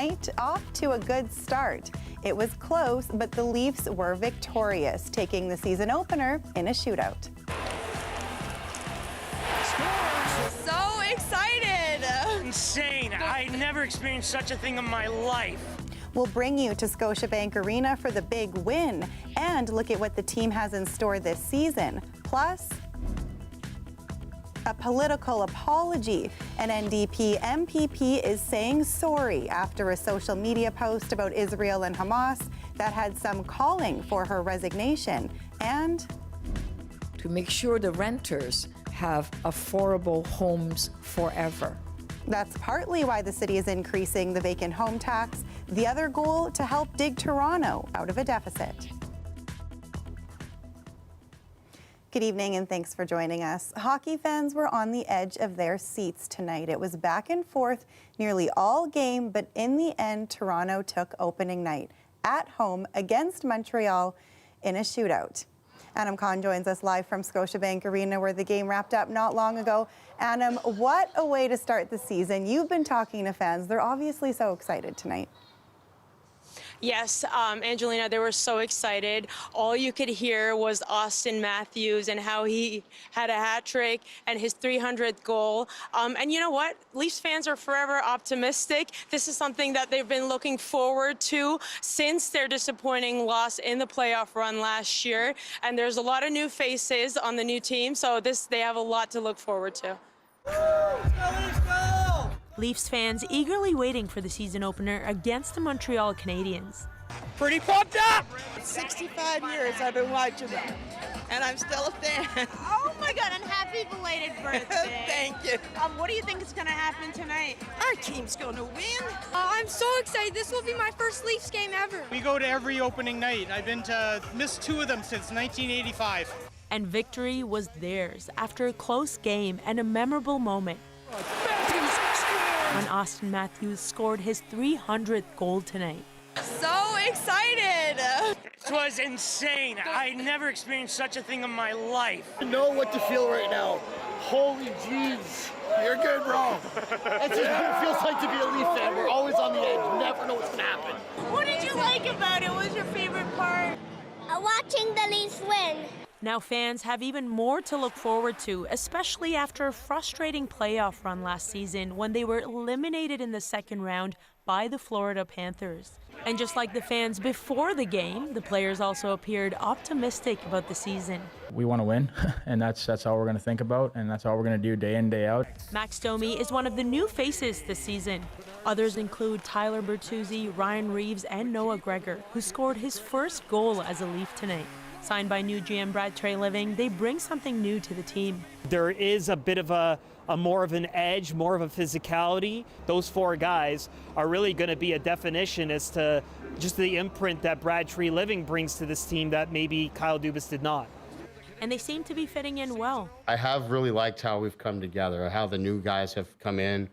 night off to a good start. It was close, but the Leafs were victorious, taking the season opener in a shootout. So excited! Insane. I never experienced such a thing in my life. We'll bring you to Scotiabank Arena for the big win and look at what the team has in store this season. Plus, a political apology. An NDP MPP is saying sorry after a social media post about Israel and Hamas that had some calling for her resignation. And to make sure the renters have affordable homes forever. That's partly why the city is increasing the vacant home tax. The other goal, to help dig Toronto out of a deficit. Good evening and thanks for joining us. Hockey fans were on the edge of their seats tonight. It was back and forth nearly all game, but in the end, Toronto took opening night at home against Montreal in a shootout. Adam Kahn joins us live from Scotiabank Arena where the game wrapped up not long ago. Adam, what a way to start the season. You've been talking to fans. They're obviously so excited tonight. Yes, Angelina, they were so excited. All you could hear was Austin Matthews and how he had a hat trick and his 300th goal. And you know what? Leafs fans are forever optimistic. This is something that they've been looking forward to since their disappointing loss in the playoff run last year. And there's a lot of new faces on the new team, so they have a lot to look forward to. Let's go! Leafs fans eagerly waiting for the season opener against the Montreal Canadiens. Pretty pumped up! 65 years I've been watching them, and I'm still a fan. Oh my God, and happy belated birthday. Thank you. What do you think is going to happen tonight? Our team's going to win. I'm so excited. This will be my first Leafs game ever. We go to every opening night. I've missed 2 of them since 1985. And victory was theirs after a close game and a memorable moment. When Austin Matthews scored his 300th goal tonight. So excited! This was insane. I never experienced such a thing in my life. I know what to feel right now. Holy jeez. You're good, bro. That's just what it feels like to be a Leaf fan. We're always on the edge. You never know what's going to happen. What did you like about it? What was your favorite part? Watching the Leafs win. Now fans have even more to look forward to, especially after a frustrating playoff run last season when they were eliminated in the second round by the Florida Panthers. And just like the fans before the game, the players also appeared optimistic about the season. We want to win, and that's all we're going to think about, and that's all we're going to do day in, day out. Max Domi is one of the new faces this season. Others include Tyler Bertuzzi, Ryan Reeves, and Noah Gregor, who scored his first goal as a Leaf tonight. Signed by new GM Brad Treliving, they bring something new to the team. There is a bit of a more of an edge, more of a physicality. Those 4 guys are really going to be a definition as to just the imprint that Brad Treliving brings to this team that maybe Kyle Dubas did not. And they seem to be fitting in well. I have really liked how we've come together, how the new guys have come in,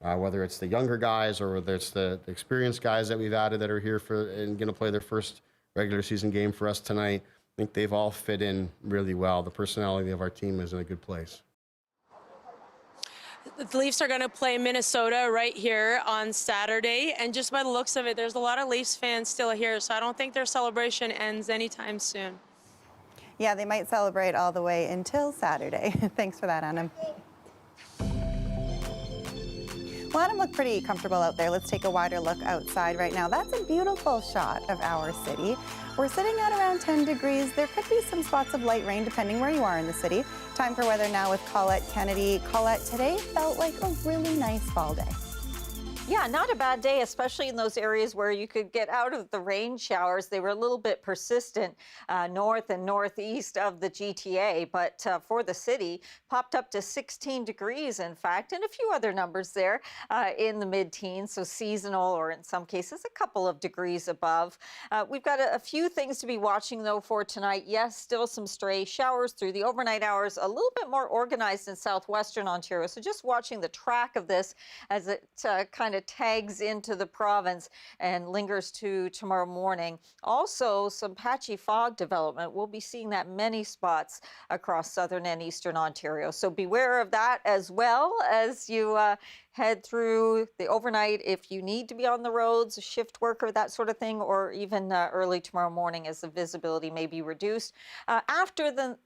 whether it's the younger guys or whether it's the experienced guys that we've added that are here and going to play their first regular season game for us tonight. I think they've all fit in really well. The personality of our team is in a good place. The Leafs are going to play Minnesota right here on Saturday, and just by the looks of it, there's a lot of Leafs fans still here, so I don't think their celebration ends anytime soon. Yeah, they might celebrate all the way until Saturday. Thanks for that, Adam. Well, Adam looked pretty comfortable out there. Let's take a wider look outside right now. That's a beautiful shot of our city. We're sitting at around 10 degrees. There could be some spots of light rain depending where you are in the city. Time for weather now with Colette Kennedy. Colette, today felt like a really nice fall day. Yeah, not a bad day, especially in those areas where you could get out of the rain showers. They were a little bit persistent north and northeast of the GTA, but for the city, popped up to 16 degrees, in fact, and a few other numbers there in the mid-teens, so seasonal or in some cases a couple of degrees above. We've got a few things to be watching, though, for tonight. Yes, still some stray showers through the overnight hours, a little bit more organized in southwestern Ontario, so just watching the track of this as it kind of tags into the province and lingers to tomorrow morning. Also, some patchy fog development. We'll be seeing that many spots across southern and eastern Ontario. So beware of that as well as you head through the overnight if you need to be on the roads, a shift worker, that sort of thing, or even early tomorrow morning as the visibility may be reduced. After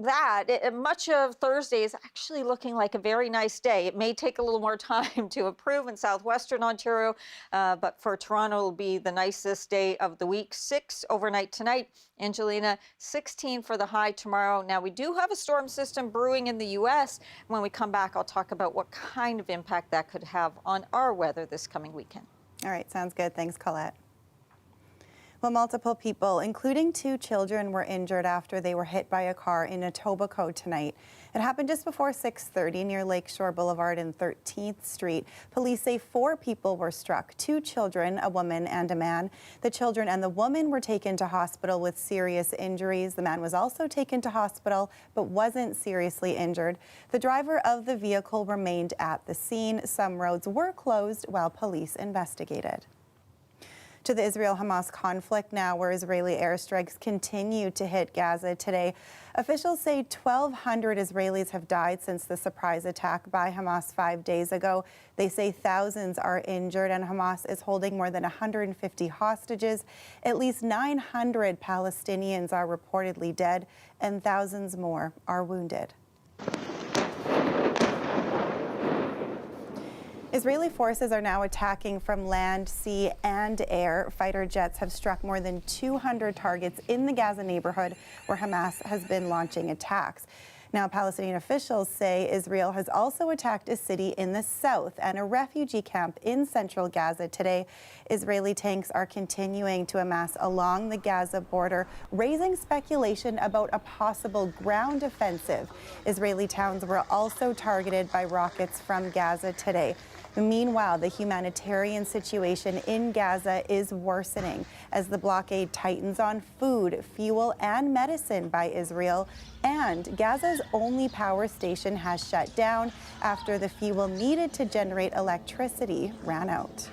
much of Thursday is actually looking like a very nice day. It may take a little more time to improve in southwestern Ontario, but for Toronto, it'll be the nicest day of the week. 6 overnight tonight. Angelina, 16 for the high tomorrow. Now, we do have a storm system brewing in the U.S. When we come back, I'll talk about what kind of impact that could have on our weather this coming weekend. All right, sounds good. Thanks, Colette. Well, multiple people, including 2 children, were injured after they were hit by a car in Etobicoke tonight. It happened just before 6:30 near Lakeshore Boulevard and 13th Street. Police say 4 people were struck, 2 children, a woman and a man. The children and the woman were taken to hospital with serious injuries. The man was also taken to hospital but wasn't seriously injured. The driver of the vehicle remained at the scene. Some roads were closed while police investigated. To the Israel-Hamas conflict now, where Israeli airstrikes continue to hit Gaza today. Officials say 1,200 Israelis have died since the surprise attack by Hamas 5 days ago. They say thousands are injured, and Hamas is holding more than 150 hostages. At least 900 Palestinians are reportedly dead, and thousands more are wounded. Israeli forces are now attacking from land, sea, and air. Fighter jets have struck more than 200 targets in the Gaza neighborhood where Hamas has been launching attacks. Now, Palestinian officials say Israel has also attacked a city in the south and a refugee camp in central Gaza today. Israeli tanks are continuing to amass along the Gaza border, raising speculation about a possible ground offensive. Israeli towns were also targeted by rockets from Gaza today. Meanwhile, the humanitarian situation in Gaza is worsening as the blockade tightens on food, fuel, and medicine by Israel. And Gaza's only power station has shut down after the fuel needed to generate electricity ran out.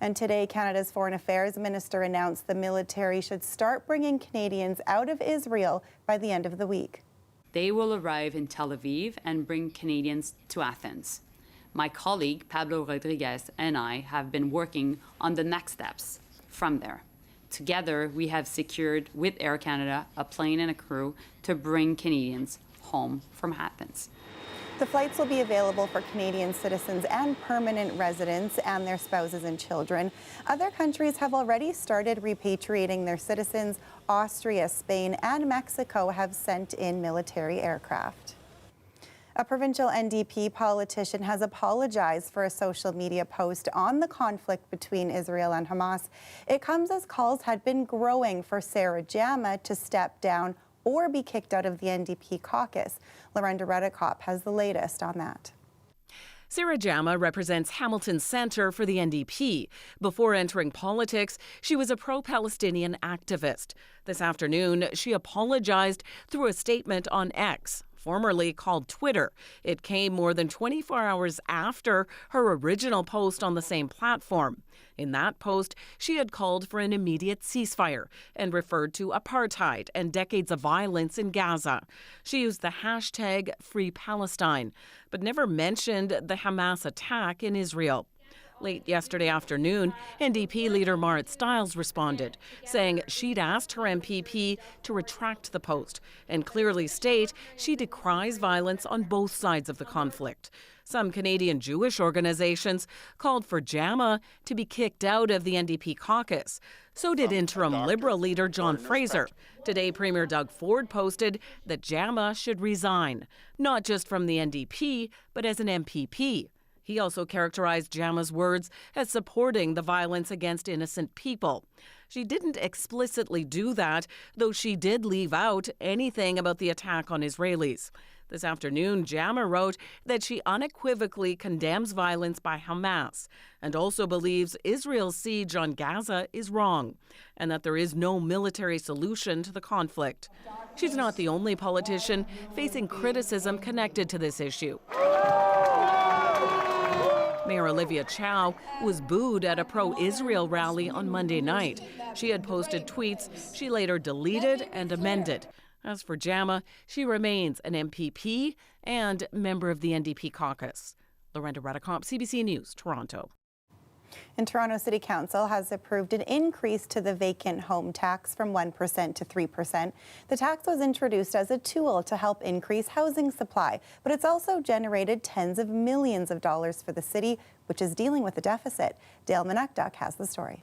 And today, Canada's Foreign Affairs Minister announced the military should start bringing Canadians out of Israel by the end of the week. They will arrive in Tel Aviv and bring Canadians to Athens. My colleague, Pablo Rodriguez, and I have been working on the next steps from there. Together, we have secured with Air Canada a plane and a crew to bring Canadians home from Athens. The flights will be available for Canadian citizens and permanent residents and their spouses and children. Other countries have already started repatriating their citizens. Austria, Spain, and Mexico have sent in military aircraft. A provincial NDP politician has apologized for a social media post on the conflict between Israel and Hamas. It comes as calls had been growing for Sarah Jama to step down or be kicked out of the NDP caucus. Lorenda Redekop has the latest on that. Sarah Jama represents Hamilton Centre for the NDP. Before entering politics, she was a pro-Palestinian activist. This afternoon, she apologized through a statement on X, formerly called Twitter. It came more than 24 hours after her original post on the same platform. In that post, she had called for an immediate ceasefire and referred to apartheid and decades of violence in Gaza. She used the hashtag #FreePalestine, but never mentioned the Hamas attack in Israel. Late yesterday afternoon, NDP leader Marit Stiles responded, saying she'd asked her MPP to retract the post and clearly state she decries violence on both sides of the conflict. Some Canadian Jewish organizations called for Jama to be kicked out of the NDP caucus. So did interim Liberal leader John Fraser. Today, Premier Doug Ford posted that Jama should resign, not just from the NDP, but as an MPP. He also characterized Jama's words as supporting the violence against innocent people. She didn't explicitly do that, though she did leave out anything about the attack on Israelis. This afternoon, Jama wrote that she unequivocally condemns violence by Hamas and also believes Israel's siege on Gaza is wrong and that there is no military solution to the conflict. She's not the only politician facing criticism connected to this issue. Mayor Olivia Chow was booed at a pro-Israel rally on Monday night. She had posted tweets she later deleted and amended. As for Jama, she remains an MPP and member of the NDP caucus. Lorenda Redicomp, CBC News, Toronto. And Toronto City Council has approved an increase to the vacant home tax from 1% to 3%. The tax was introduced as a tool to help increase housing supply, but it's also generated tens of millions of dollars for the city, which is dealing with a deficit. Dale Manukduk has the story.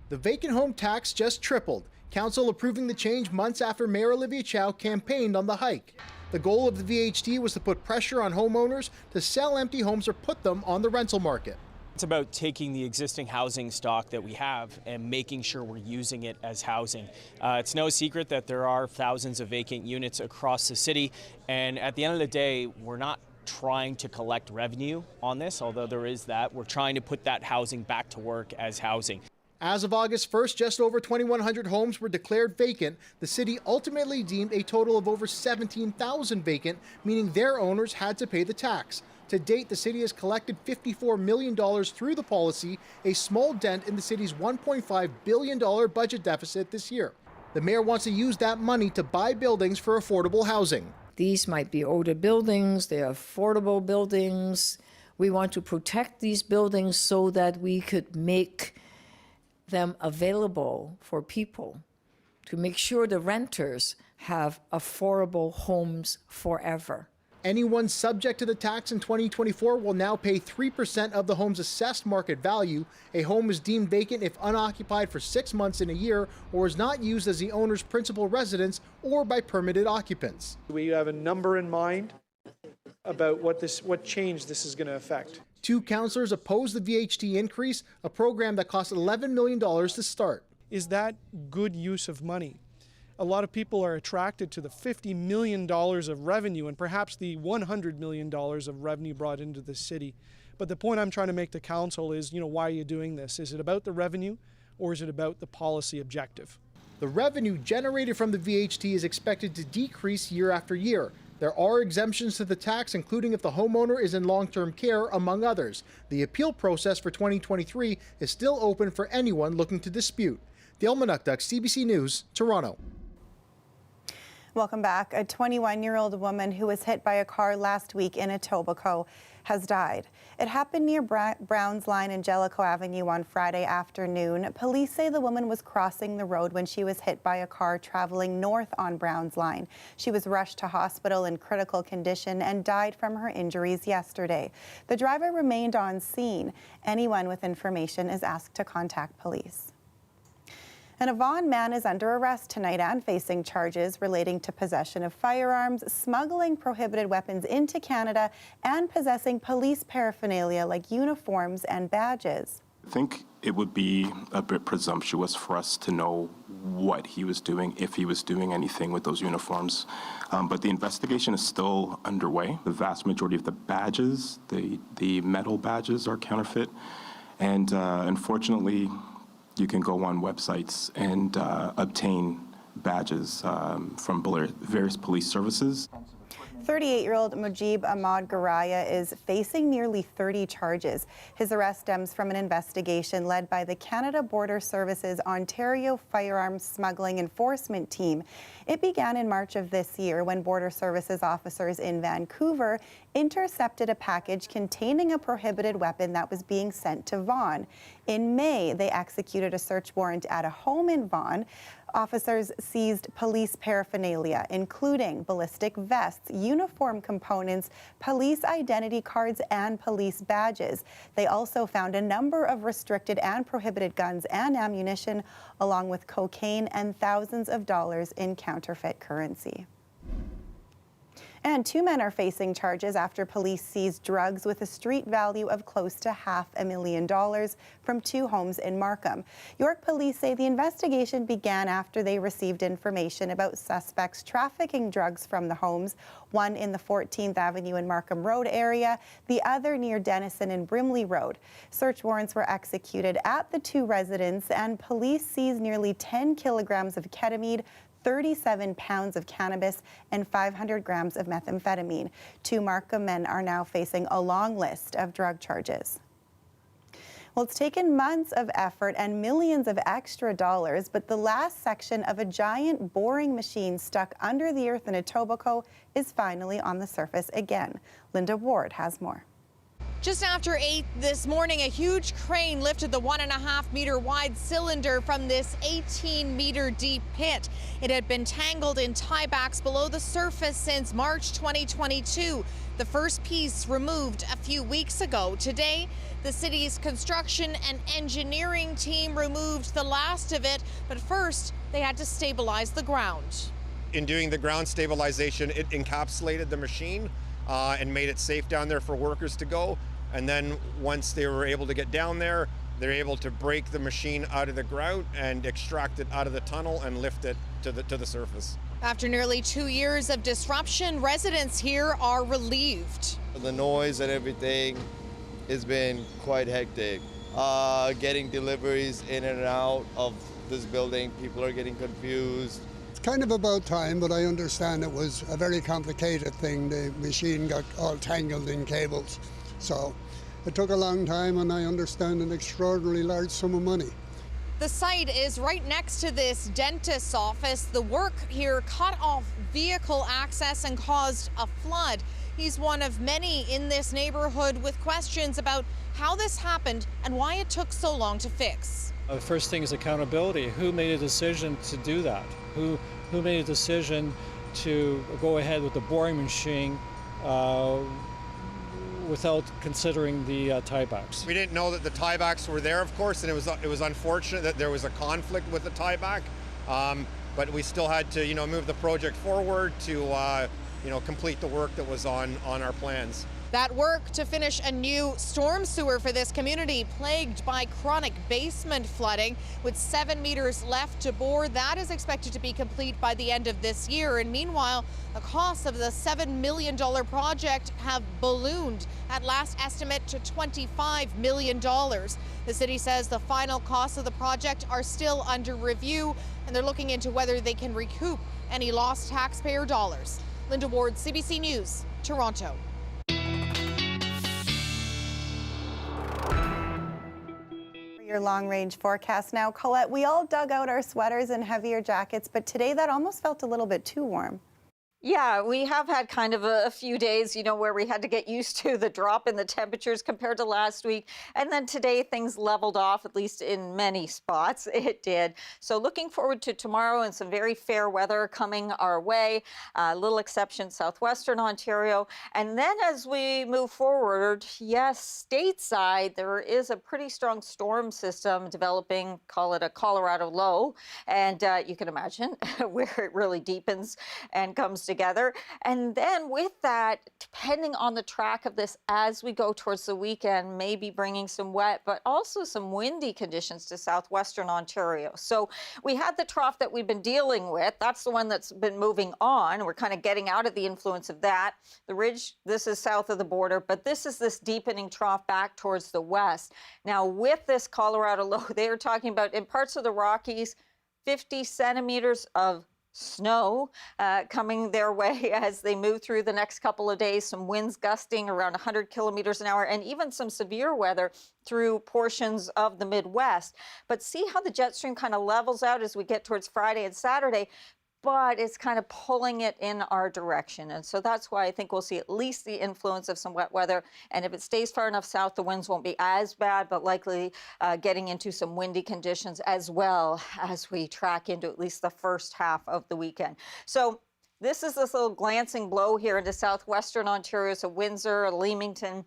The vacant home tax just tripled. Council approving the change months after Mayor Olivia Chow campaigned on the hike. The goal of the VHT was to put pressure on homeowners to sell empty homes or put them on the rental market. It's about taking the existing housing stock that we have and making sure we're using it as housing. It's no secret that there are thousands of vacant units across the city, and at the end of the day, we're not trying to collect revenue on this, although there is that. We're trying to put that housing back to work as housing. As of August 1st, just over 2,100 homes were declared vacant. The city ultimately deemed a total of over 17,000 vacant, meaning their owners had to pay the tax. To date, the city has collected $54 million through the policy, a small dent in the city's $1.5 billion budget deficit this year. The mayor wants to use that money to buy buildings for affordable housing. These might be older buildings, they're affordable buildings. We want to protect these buildings so that we could make them available for people, to make sure the renters have affordable homes forever. Anyone subject to the tax in 2024 will now pay 3% of the home's assessed market value. A home is deemed vacant if unoccupied for 6 months in a year or is not used as the owner's principal residence or by permitted occupants. We have a number in mind about what change this is going to affect. Two councillors oppose the VHT increase, a program that costs $11 million to start. Is that good use of money? A lot of people are attracted to the $50 million of revenue and perhaps the $100 million of revenue brought into the city. But the point I'm trying to make to council is, why are you doing this? Is it about the revenue or is it about the policy objective? The revenue generated from the VHT is expected to decrease year after year. There are exemptions to the tax, including if the homeowner is in long-term care, among others. The appeal process for 2023 is still open for anyone looking to dispute. Dale Manukduk, CBC News, Toronto. Welcome back. A 21-year-old woman who was hit by a car last week in Etobicoke has died. It happened near Browns Line and Jellicoe Avenue on Friday afternoon. Police say the woman was crossing the road when she was hit by a car traveling north on Browns Line. She was rushed to hospital in critical condition and died from her injuries yesterday. The driver remained on scene. Anyone with information is asked to contact police. And a Vaughan man is under arrest tonight and facing charges relating to possession of firearms, smuggling prohibited weapons into Canada, and possessing police paraphernalia like uniforms and badges. I think it would be a bit presumptuous for us to know what he was doing, if he was doing anything with those uniforms. But the investigation is still underway. The vast majority of the badges, the metal badges, are counterfeit. And unfortunately, you can go on websites and obtain badges from various police services. 38-year-old Mujib Ahmad Garaya is facing nearly 30 charges. His arrest stems from an investigation led by the Canada Border Services Ontario Firearms Smuggling Enforcement Team. It began in March of this year when Border Services officers in Vancouver intercepted a package containing a prohibited weapon that was being sent to Vaughan. In May, they executed a search warrant at a home in Vaughan. Officers seized police paraphernalia, including ballistic vests, uniform components, police identity cards, and police badges. They also found a number of restricted and prohibited guns and ammunition, along with cocaine and thousands of dollars in counterfeit currency. And two men are facing charges after police seized drugs with a street value of close to $500,000 from two homes in Markham. York police say the investigation began after they received information about suspects trafficking drugs from the homes, one in the 14th Avenue and Markham Road area, the other near Denison and Brimley Road. Search warrants were executed at the two residences, and police seized nearly 10 kilograms of ketamine, 37 pounds of cannabis, and 500 grams of methamphetamine. Two Markham men are now facing a long list of drug charges. Well, it's taken months of effort and millions of extra dollars, but the last section of a giant boring machine stuck under the earth in Etobicoke is finally on the surface again. Linda Ward has more. Just after 8 this morning, a huge crane lifted the 1.5 meter wide cylinder from this 18-meter deep pit. It had been tangled in tiebacks below the surface since March 2022. The first piece removed a few weeks ago. Today, the city's construction and engineering team removed the last of it, but first they had to stabilize the ground. In doing the ground stabilization, it encapsulated the machine and made it safe down there for workers to go. And then once they were able to get down there, they're able to break the machine out of the grout and extract it out of the tunnel and lift it to the surface. After nearly 2 years of disruption, residents here are relieved. The noise and everything has been quite hectic. Getting deliveries in and out of this building, people are getting confused. It's kind of about time, but I understand it was a very complicated thing. The machine got all tangled in cables. So it took a long time, and I understand an extraordinarily large sum of money. The site is right next to this dentist's office. The work here cut off vehicle access and caused a flood. He's one of many in this neighborhood with questions about how this happened and why it took so long to fix. The first thing is accountability. Who made a decision to do that? Who made a decision to go ahead with the boring machine without considering the tiebacks? We didn't know that the tiebacks were there, of course, and it was unfortunate that there was a conflict with the tieback. But we still had to, move the project forward to, complete the work that was on our plans. That work to finish a new storm sewer for this community plagued by chronic basement flooding with 7 meters left to bore. That is expected to be complete by the end of this year. And meanwhile, the costs of the $7 million project have ballooned at last estimate to $25 million. The city says the final costs of the project are still under review, and they're looking into whether they can recoup any lost taxpayer dollars. Linda Ward, CBC News, Toronto. Your long-range forecast now. Colette, we all dug out our sweaters and heavier jackets, but today that almost felt a little bit too warm. Yeah, we have had kind of a few days, where we had to get used to the drop in the temperatures compared to last week. And then today things leveled off, at least in many spots. It did. So looking forward to tomorrow and some very fair weather coming our way. Little exception, southwestern Ontario. And then as we move forward, yes, stateside, there is a pretty strong storm system developing, call it a Colorado low. And you can imagine where it really deepens and comes together. And then with that, depending on the track of this as we go towards the weekend, maybe bringing some wet, but also some windy conditions to southwestern Ontario. So we had the trough that we've been dealing with. That's the one that's been moving on. We're kind of getting out of the influence of that. The ridge, this is south of the border, but this is this deepening trough back towards the west. Now with this Colorado low, they are talking about in parts of the Rockies, 50 centimeters of snow coming their way as they move through the next couple of days. Some winds gusting around 100 kilometers an hour and even some severe weather through portions of the Midwest. But see how the jet stream kind of levels out as we get towards Friday and Saturday, but it's kind of pulling it in our direction. And so that's why I think we'll see at least the influence of some wet weather. And if it stays far enough south, the winds won't be as bad, but likely getting into some windy conditions as well as we track into at least the first half of the weekend. So this is this little glancing blow here into southwestern Ontario. So Windsor, Leamington,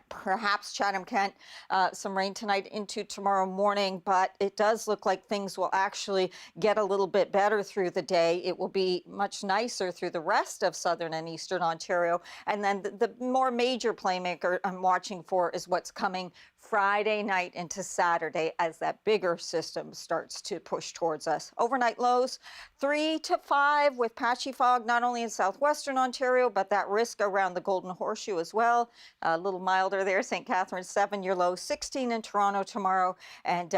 perhaps Chatham-Kent, some rain tonight into tomorrow morning, but it does look like things will actually get a little bit better through the day. It will be much nicer through the rest of southern and eastern Ontario. And then the more major playmaker I'm watching for is what's coming Friday night into Saturday as that bigger system starts to push towards us. Overnight lows 3 to 5 with patchy fog, not only in southwestern Ontario, but that risk around the Golden Horseshoe as well. A little milder there. St. Catharines 7, your low 16 in Toronto tomorrow. And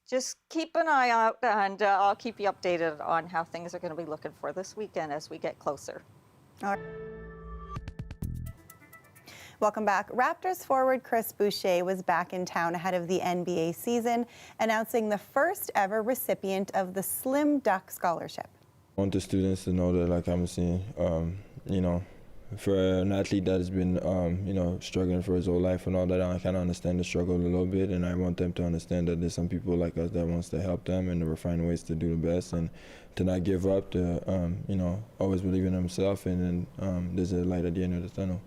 just keep an eye out, and I'll keep you updated on how things are going to be looking for this weekend as we get closer. All right. Welcome back. Raptors forward Chris Boucher was back in town ahead of the NBA season, announcing the first ever recipient of the Slim Duck Scholarship. I want the students to know that, like I'm saying, you know, for an athlete that has been, you know, struggling for his whole life and all that, I kind of understand the struggle a little bit, and I want them to understand that there's some people like us that wants to help them and to find ways to do the best and to not give up, to, you know, always believe in himself, and then there's a light at the end of the tunnel.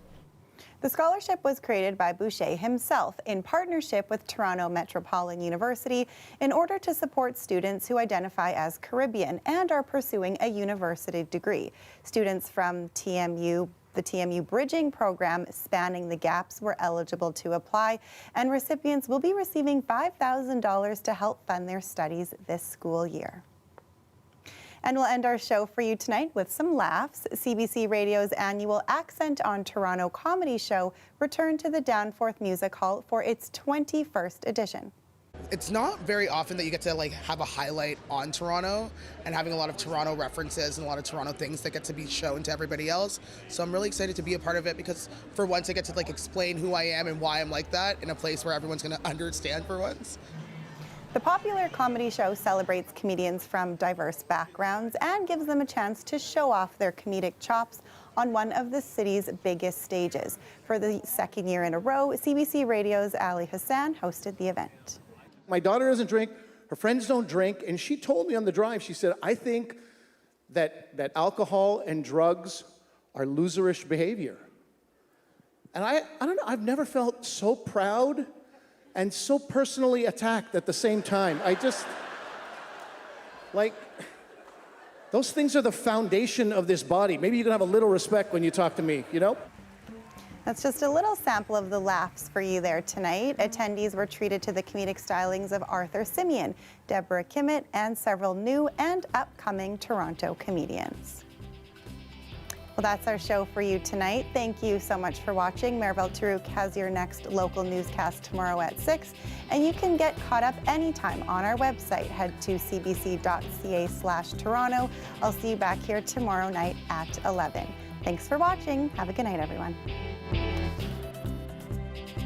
The scholarship was created by Boucher himself in partnership with Toronto Metropolitan University in order to support students who identify as Caribbean and are pursuing a university degree. Students from the TMU Bridging Program spanning the gaps were eligible to apply, and recipients will be receiving $5,000 to help fund their studies this school year. And we'll end our show for you tonight with some laughs. CBC Radio's annual Accent on Toronto comedy show returned to the Danforth Music Hall for its 21st edition. It's not very often that you get to have a highlight on Toronto and having a lot of Toronto references and a lot of Toronto things that get to be shown to everybody else. So I'm really excited to be a part of it because for once I get to explain who I am and why I'm like that in a place where everyone's going to understand for once. The popular comedy show celebrates comedians from diverse backgrounds and gives them a chance to show off their comedic chops on one of the city's biggest stages. For the second year in a row, CBC Radio's Ali Hassan hosted the event. My daughter doesn't drink, her friends don't drink, and she told me on the drive, she said, I think that alcohol and drugs are loserish behavior. And I don't know, I've never felt so proud and so personally attacked at the same time. I just, those things are the foundation of this body. Maybe you can have a little respect when you talk to me, you know? That's just a little sample of the laughs for you there tonight. Attendees were treated to the comedic stylings of Arthur Simeon, Deborah Kimmett, and several new and upcoming Toronto comedians. Well, that's our show for you tonight. Thank you so much for watching. Maribel Tarouk has your next local newscast tomorrow at 6, and you can get caught up anytime on our website. Head to cbc.ca/Toronto. I'll see you back here tomorrow night at 11. Thanks for watching. Have a good night, everyone.